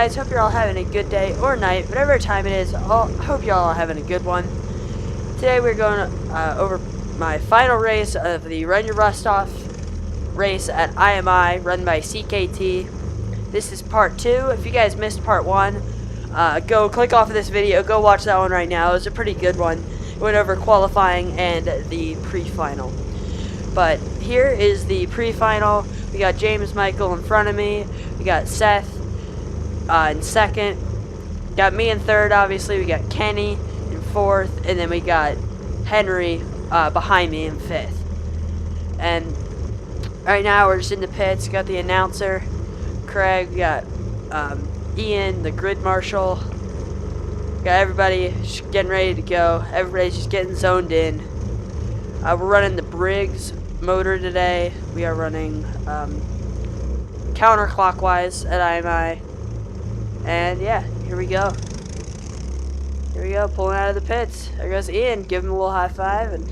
guys, hope you're all having a good day or night, whatever time it is. I hope you're all having a good one. Today we're going over my final race of the Run Your Rust Off race at IMI, run by CKT. This is part 2. If you guys missed part 1, go click off of this video, go watch that one right now. It was a pretty good one. It went over qualifying and the pre-final. But here is the pre-final. We got James Michael in front of me. We got Seth in second. Got me in third, obviously. We got Kenny in fourth. And then we got Henry behind me in fifth. And right now we're just in the pits. Got the announcer, Craig. We got Ian, the grid marshal. Got everybody just getting ready to go. Everybody's just getting zoned in. We're running the Briggs motor today. We are running counterclockwise at IMI. And yeah, here we go. Here we go, pulling out of the pits. There goes Ian. Give him a little high five. And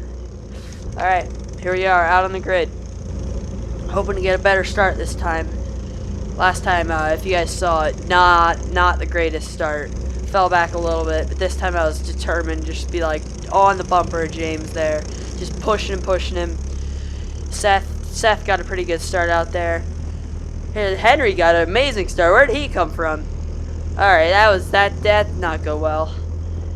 alright, here we are out on the grid. Hoping to get a better start this time. Last time, if you guys saw it, not the greatest start. Fell back a little bit, but this time I was determined just to be like on the bumper of James there. Just pushing him. Seth got a pretty good start out there. Henry got an amazing start. Where did he come from? Alright, that did not go well.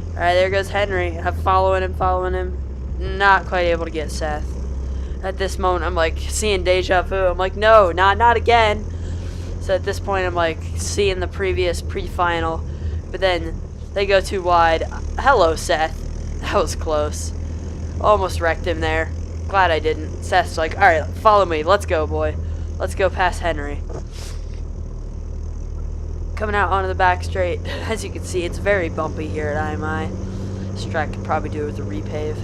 Alright, there goes Henry. I'm following him. Not quite able to get Seth. At this moment, I'm like seeing deja vu. I'm like, no, not again. So at this point, I'm like seeing the previous pre-final. But then they go too wide. Hello, Seth. That was close. Almost wrecked him there. Glad I didn't. Seth's like, alright, follow me. Let's go, boy. Let's go past Henry. Coming out onto the back straight. As you can see, it's very bumpy here at IMI. This track could probably do with a repave.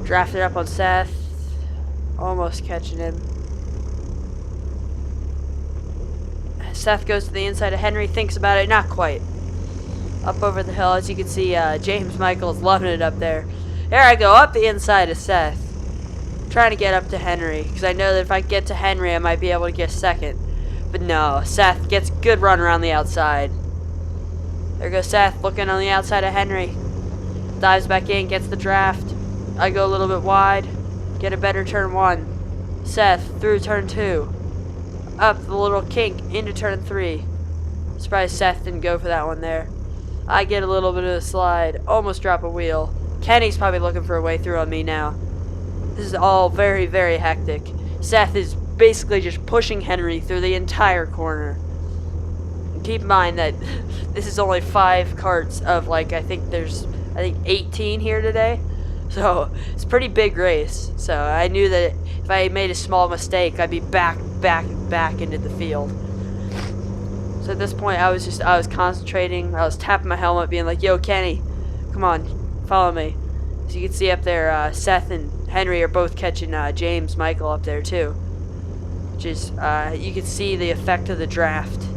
Drafted up on Seth. Almost catching him. Seth goes to the inside of Henry. Thinks about it. Not quite. Up over the hill. As you can see, James Michael is loving it up there. There I go. Up the inside of Seth. Trying to get up to Henry. Because I know that if I get to Henry, I might be able to get second. But no, Seth gets good run around the outside. There goes Seth looking on the outside of Henry. Dives back in, gets the draft. I go a little bit wide. Get a better turn 1. Seth through turn 2. Up the little kink into turn 3. Surprised Seth didn't go for that one there. I get a little bit of a slide. Almost drop a wheel. Kenny's probably looking for a way through on me now. This is all very, very hectic. Seth is basically just pushing Henry through the entire corner. Keep in mind that this is only 5 carts of like I think 18 here today. So it's a pretty big race. So I knew that if I made a small mistake, I'd be back into the field. So at this point, I was concentrating. I was tapping my helmet, being like, "Yo, Kenny, come on, follow me." So you can see up there, Seth and Henry are both catching James Michael up there too. Which is, you can see the effect of the draft.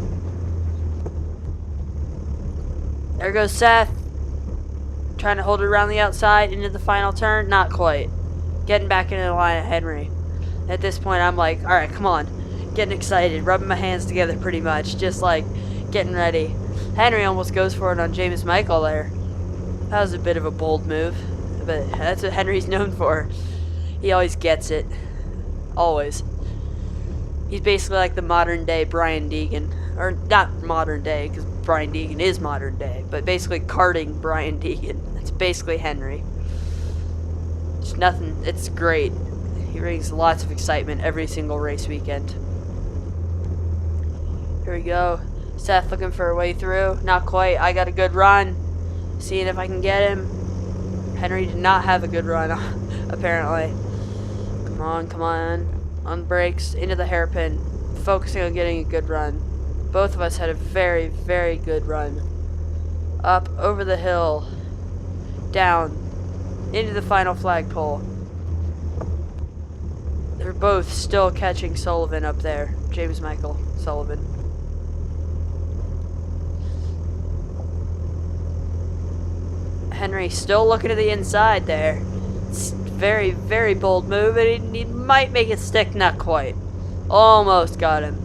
There goes Seth. Trying to hold it around the outside into the final turn. Not quite. Getting back into the line of Henry. At this point, I'm like, alright, come on. Getting excited. Rubbing my hands together pretty much. Just like getting ready. Henry almost goes for it on James Michael there. That was a bit of a bold move. But that's what Henry's known for. He always gets it. Always. He's basically like the modern day Brian Deegan. Or not modern day, because Brian Deegan is modern day. But basically karting Brian Deegan. That's basically Henry. It's nothing. It's great. He brings lots of excitement every single race weekend. Here we go. Seth looking for a way through. Not quite. I got a good run. Seeing if I can get him. Henry did not have a good run, apparently. Come on. On brakes, into the hairpin. Focusing on getting a good run. Both of us had a very, very good run. Up, over the hill. Down. Into the final flagpole. They're both still catching Sullivan up there. James Michael Sullivan. Henry still looking to the inside there. It's very, very bold move, and he might make it stick. Not quite. Almost got him.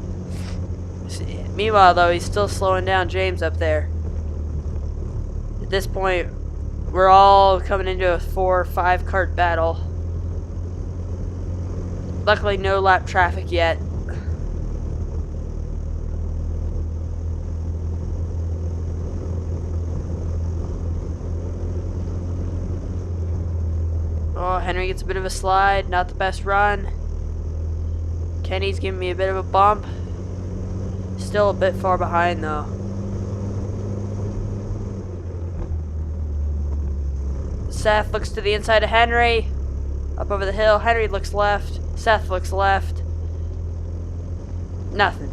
Meanwhile, though, he's still slowing down James up there. At this point, we're all coming into a 4 or 5 cart battle. Luckily, no lap traffic yet. Oh, Henry gets a bit of a slide. Not the best run. Kenny's giving me a bit of a bump. Still a bit far behind, though. Seth looks to the inside of Henry. Up over the hill. Henry looks left. Seth looks left. Nothing.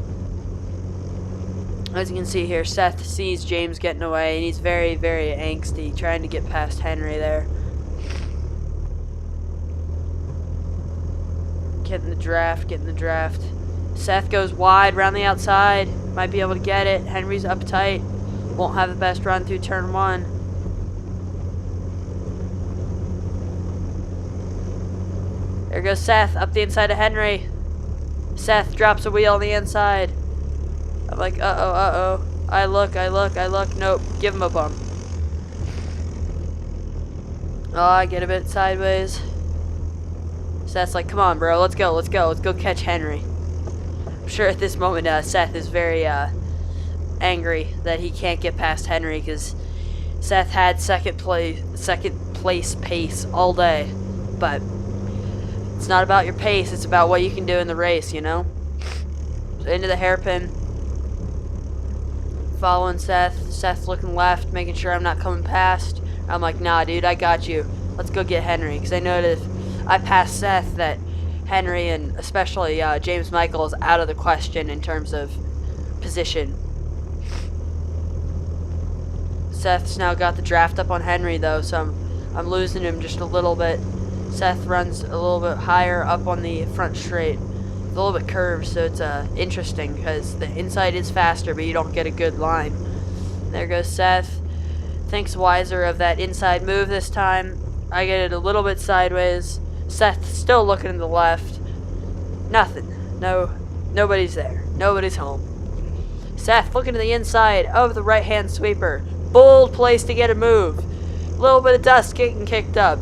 As you can see here, Seth sees James getting away, and he's very, very angsty, trying to get past Henry there. Getting the draft. Seth goes wide around the outside. Might be able to get it. Henry's uptight. Won't have the best run through turn 1. There goes Seth up the inside of Henry. Seth drops a wheel on the inside. I'm like, uh-oh. I look. Nope. Give him a bump. Oh, I get a bit sideways. Seth's like, come on, bro. Let's go. Let's go catch Henry. I'm sure at this moment, Seth is very angry that he can't get past Henry because Seth had second place pace all day. But it's not about your pace. It's about what you can do in the race, you know? So into the hairpin. Following Seth. Seth's looking left, making sure I'm not coming past. I'm like, nah, dude, I got you. Let's go get Henry. Because I know that if I pass Seth, that Henry and especially James Michael is out of the question in terms of position. Seth's now got the draft up on Henry, though, so I'm losing him just a little bit. Seth runs a little bit higher up on the front straight. It's a little bit curved, so it's interesting because the inside is faster, but you don't get a good line. There goes Seth. Thinks wiser of that inside move this time. I get it a little bit sideways. Seth still looking to the left. Nothing. Nobody's there. Nobody's home. Seth looking to the inside of the right-hand sweeper. Bold place to get a move. A little bit of dust getting kicked up.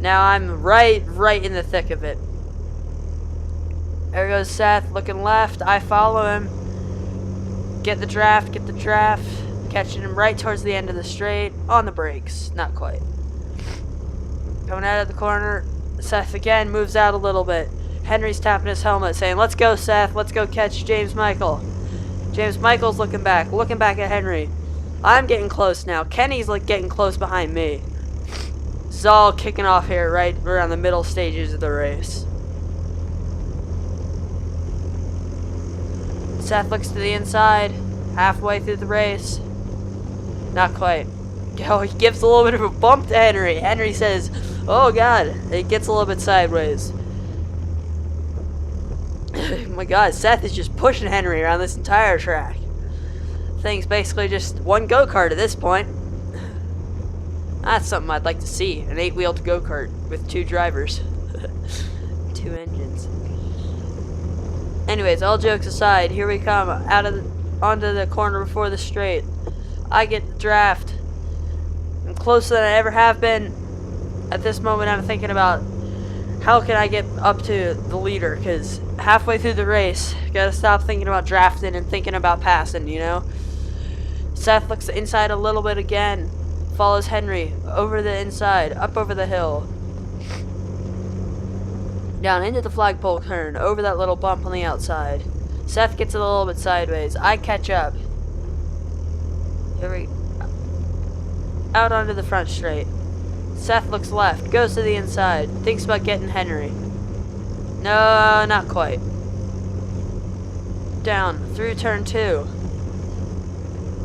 Now I'm right in the thick of it. There goes Seth looking left. I follow him. Get the draft. Catching him right towards the end of the straight. On the brakes. Not quite. Coming out of the corner. Seth again moves out a little bit. Henry's tapping his helmet saying, let's go, Seth. Let's go catch James Michael. James Michael's looking back at Henry. I'm getting close now. Kenny's getting close behind me. This is all kicking off here right around the middle stages of the race. Seth looks to the inside, halfway through the race. Not quite. Oh, he gives a little bit of a bump to Henry. Henry says, oh god, it gets a little bit sideways. Oh my god, Seth is just pushing Henry around this entire track. Thing's basically just one go-kart at this point. That's something I'd like to see. An 8-wheeled go-kart with 2 drivers. 2 engines. Anyways, all jokes aside, here we come onto the corner before the straight. I get the draft. I'm closer than I ever have been. At this moment, I'm thinking about how can I get up to the leader, because halfway through the race, gotta stop thinking about drafting and thinking about passing, you know? Seth looks inside a little bit again. Follows Henry over the inside, up over the hill. Down into the flagpole turn, over that little bump on the outside. Seth gets a little bit sideways. I catch up. Out onto the front straight. Seth looks left, goes to the inside, thinks about getting Henry. No, not quite. Down, through turn 2.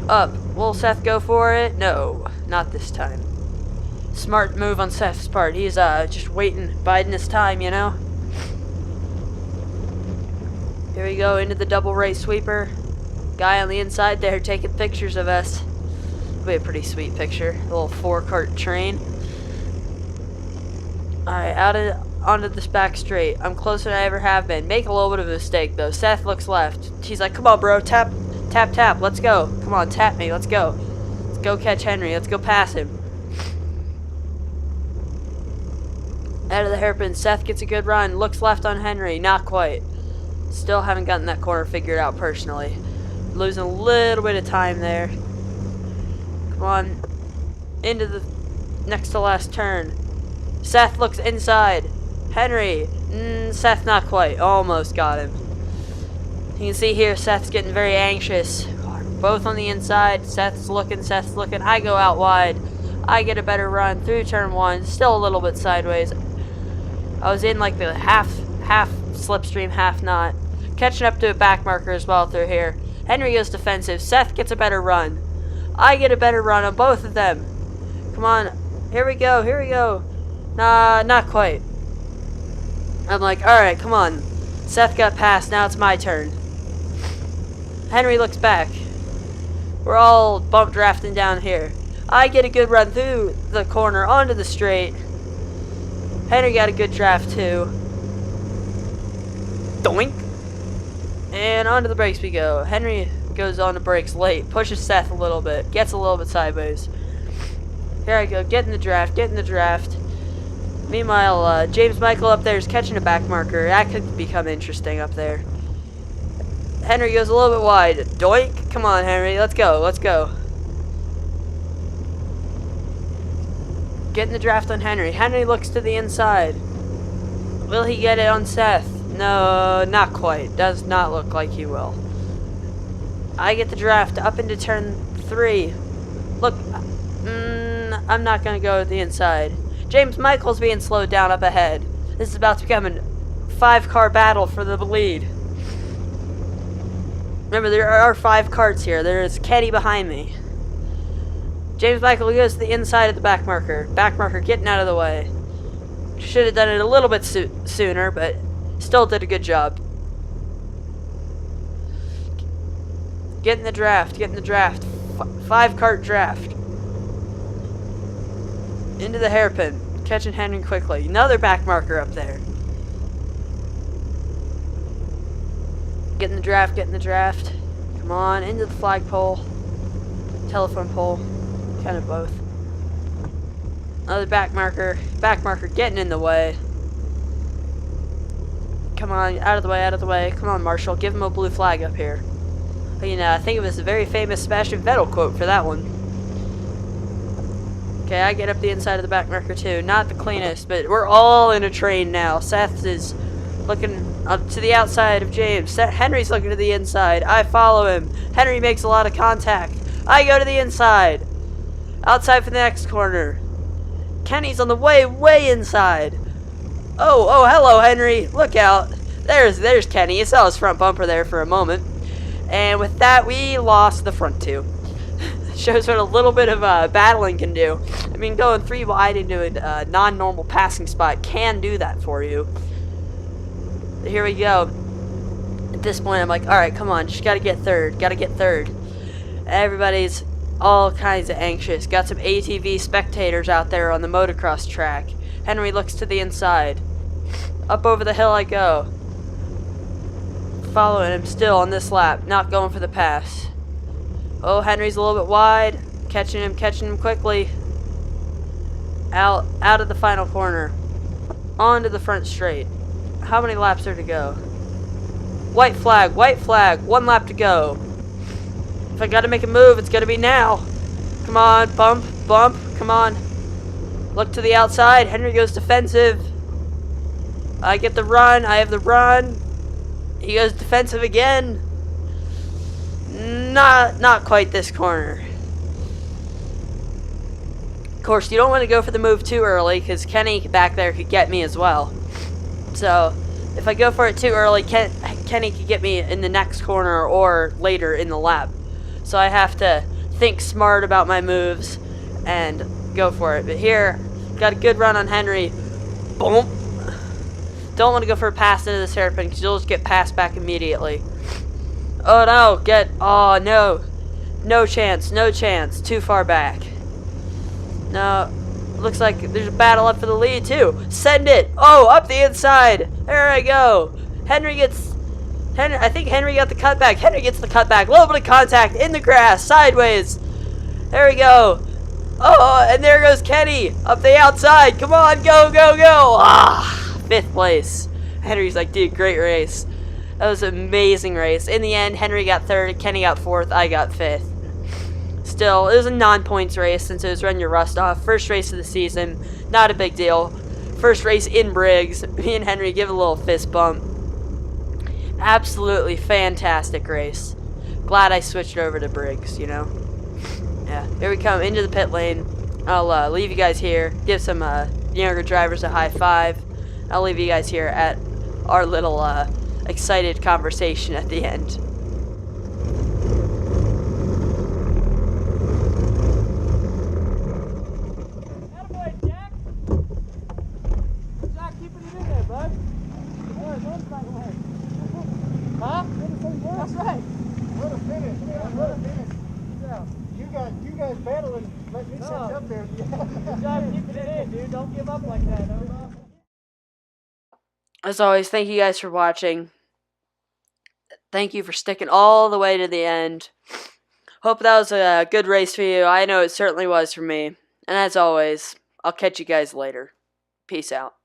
Up. Will Seth go for it? No, not this time. Smart move on Seth's part. He's just waiting, biding his time, you know? Here we go, into the double race sweeper. Guy on the inside there taking pictures of us. It'll be a pretty sweet picture. A little 4-cart train. Alright, onto this back straight. I'm closer than I ever have been. Make a little bit of a mistake, though. Seth looks left. He's like, come on, bro. Tap, tap, tap. Let's go. Come on, tap me. Let's go. Let's go catch Henry. Let's go pass him. Out of the hairpin, Seth gets a good run. Looks left on Henry. Not quite. Still haven't gotten that corner figured out personally. Losing a little bit of time there. Come on. Into the next to last turn. Seth looks inside. Henry. Seth not quite. Almost got him. You can see here Seth's getting very anxious. Both on the inside. Seth's looking. I go out wide. I get a better run through turn 1. Still a little bit sideways. I was in like the half slipstream, half not. Catching up to a back marker as well through here. Henry goes defensive. Seth gets a better run. I get a better run on both of them. Come on. Here we go. Nah, not quite. I'm like, alright, come on. Seth got past. Now it's my turn. Henry looks back. We're all bump drafting down here. I get a good run through the corner onto the straight. Henry got a good draft too. Doink! And onto the brakes we go. Henry goes on the brakes late. Pushes Seth a little bit. Gets a little bit sideways. Here I go. Get in the draft. Meanwhile, James Michael up there is catching a back marker. That could become interesting up there. Henry goes a little bit wide. Doink! Come on, Henry. Let's go. Get in the draft on Henry. Henry looks to the inside. Will he get it on Seth? No, not quite. Does not look like he will. I get the draft up into turn 3. Look, I'm not going to go to the inside. James Michael's being slowed down up ahead. This is about to become a 5-car battle for the lead. Remember, there are 5 carts here. There is Kenny behind me. James Michael goes to the inside of the back marker. Back marker getting out of the way. Should have done it a little bit sooner, but still did a good job. Get in the draft. 5-cart draft. Into the hairpin. Catching Henry quickly. Another back marker up there. Get in the draft. Come on, into the flagpole. Telephone pole. Kind of both. Another back marker. Back marker getting in the way. Come on, out of the way. Come on, Marshall. Give him a blue flag up here. You know, I think it was a very famous Sebastian Vettel quote for that one. Okay, I get up the inside of the back marker too. Not the cleanest, but we're all in a train now. Seth is looking up to the outside of James. Henry's looking to the inside. I follow him. Henry makes a lot of contact. I go to the inside. Outside for the next corner. Kenny's on the way inside. Oh, hello, Henry. Look out. There's Kenny. You saw his front bumper there for a moment. And with that, we lost the front 2. Shows what a little bit of battling can do. I mean, going 3 wide into a non-normal passing spot can do that for you. Here we go. At this point, I'm like, alright, come on. Just gotta get third. Everybody's all kinds of anxious. Got some ATV spectators out there on the motocross track. Henry looks to the inside. Up over the hill I go. Following him still on this lap. Not going for the pass. Oh, Henry's a little bit wide. Catching him quickly. Out of the final corner. Onto the front straight. How many laps are to go? White flag. 1 lap to go. If I gotta make a move, it's gonna be now. Come on, bump. Come on. Look to the outside. Henry goes defensive. I get the run. I have the run. He goes defensive again. Not quite this corner. Of course, you don't want to go for the move too early, because Kenny back there could get me as well. So, if I go for it too early, Kenny could get me in the next corner or later in the lap. So I have to think smart about my moves and go for it. But here, got a good run on Henry. Boom. Don't want to go for a pass into this hairpin because you'll just get passed back immediately. Oh no. No chance. Too far back. No. looks like there's a battle up for the lead, too. Send it. Oh, up the inside. There I go. I think Henry got the cutback. Henry gets the cutback. Little bit of contact in the grass, sideways. There we go. Oh, and there goes Kenny up the outside. Come on, go, go, go. Ah, 5th place. Henry's like, dude, great race. That was an amazing race. In the end, Henry got 3rd, Kenny got 4th, I got 5th. Still, it was a non-points race since it was Run Your Rust Off. First race of the season, not a big deal. First race in Briggs. Me and Henry give a little fist bump. Absolutely fantastic race. Glad I switched over to Briggs, you know. Yeah, here we come into the pit lane. I'll leave you guys here. Give some younger drivers a high five. I'll leave you guys here at our little excited conversation at the end. Attaboy, Jack. Good job keeping it in there, bud. Huh? That's right. What a finish, man. What a finish. Yeah. You guys battling. Let me set up there. Good job keeping it in, dude. Don't give up like that. As always, thank you guys for watching. Thank you for sticking all the way to the end. Hope that was a good race for you. I know it certainly was for me. And as always, I'll catch you guys later. Peace out.